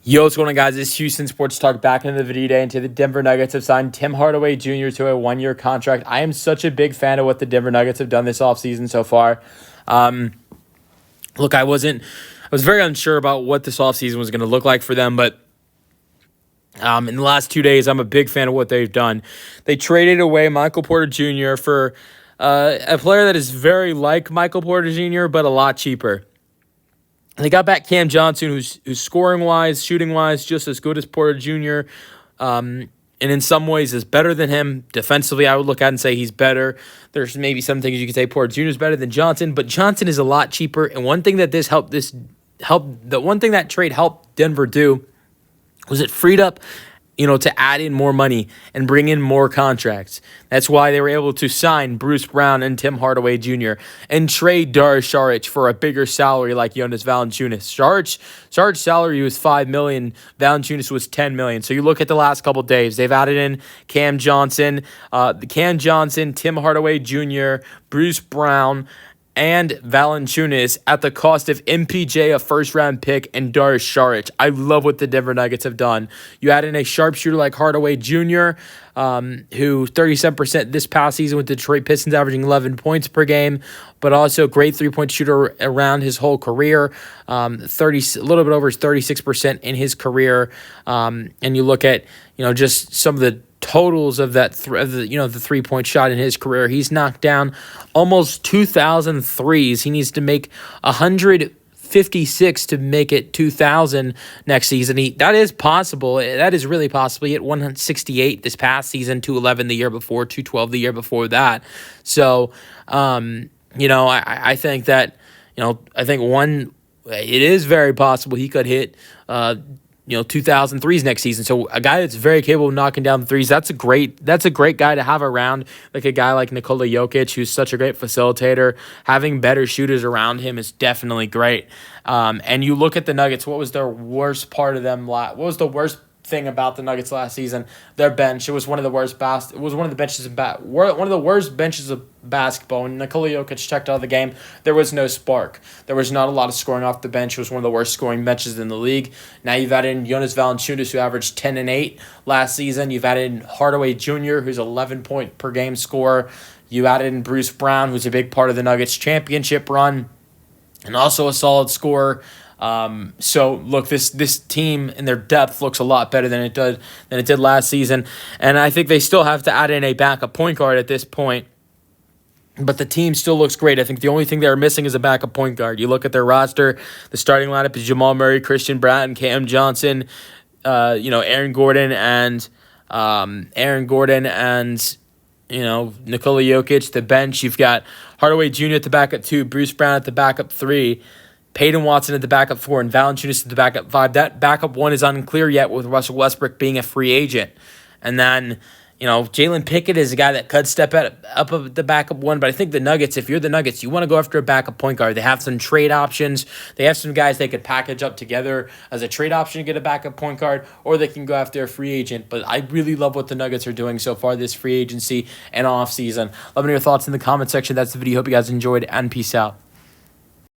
Yo, what's going on, guys? It's Houston Sports Talk back into the video today. And the Denver Nuggets have signed Tim Hardaway Jr. to a one-year contract. I am such a big fan of what the Denver Nuggets have done this offseason so far. Look, I was very unsure about what this offseason was going to look like for them, but in the last 2 days, I'm a big fan of what they've done. They traded away Michael Porter Jr. for a player that is very like Michael Porter Jr., but a lot cheaper. They got back Cam Johnson, who's scoring-wise, shooting-wise, just as good as Porter Jr., and in some ways is better than him. Defensively, I would look at and say he's better. There's maybe some things you could say Porter Jr. is better than Johnson, but Johnson is a lot cheaper. And one thing that one thing that trade helped Denver do was it freed up, to add in more money and bring in more contracts. That's why they were able to sign Bruce Brown and Tim Hardaway Jr. and trade Dario Saric for a bigger salary like Jonas Valanciunas. Saric's salary was $5 million. Valanciunas was $10 million. So you look at the last couple of days, they've added in Cam Johnson, Tim Hardaway Jr., Bruce Brown, and Valanciunas at the cost of MPJ, a first-round pick, and Dario Saric. I love what the Denver Nuggets have done. You add in a sharpshooter like Hardaway Jr., who 37% this past season with the Detroit Pistons, averaging 11 points per game, but also great three-point shooter around his whole career, a little bit over 36% in his career. And you look at, just some of the totals of that, the three-point shot in his career. He's knocked down almost 2,000 threes. He needs to make 156 to make it 2,000 next season. That is possible. That is really possible. He hit 168 this past season, 211 the year before, 212 the year before that. So, I think that, it is very possible he could hit 2,000 threes next season. So a guy that's very capable of knocking down the threes, that's a great guy to have around, like a guy like Nikola Jokic, who's such a great facilitator. Having better shooters around him is definitely great. And you look at the Nuggets, what was their worst part of them? What was the worst thing about the Nuggets last season? Their bench. It was one of the worst benches of basketball. When Nikola Jokic checked out of the game, there was no spark. There was not a lot of scoring off the bench. It was one of the worst scoring benches in the league. Now you've added in Jonas Valanciunas, who averaged 10 and 8 last season. You've added in Hardaway Jr., who's 11-point per game scorer. You added in Bruce Brown, who's a big part of the Nuggets championship run, and also a solid scorer. So look, this team and their depth looks a lot better than it did last season, and I think they still have to add in a backup point guard at this point. But the team still looks great. I think the only thing they're missing is a backup point guard. You look at their roster, the starting lineup is Jamal Murray, Christian Bratton, Cam Johnson, Aaron Gordon and Nikola Jokic. The bench, you've got Hardaway Jr. at the backup 2, Bruce Brown at the backup 3, Peyton Watson at the backup 4, and Valanciunas at the backup 5. That backup 1 is unclear yet, with Russell Westbrook being a free agent. And then, Jalen Pickett is a guy that could step up at the backup 1. But I think the Nuggets, if you're the Nuggets, you want to go after a backup point guard. They have some trade options. They have some guys they could package up together as a trade option to get a backup point guard, or they can go after a free agent. But I really love what the Nuggets are doing so far this free agency and offseason. Let me know your thoughts in the comment section. That's the video. Hope you guys enjoyed, and peace out.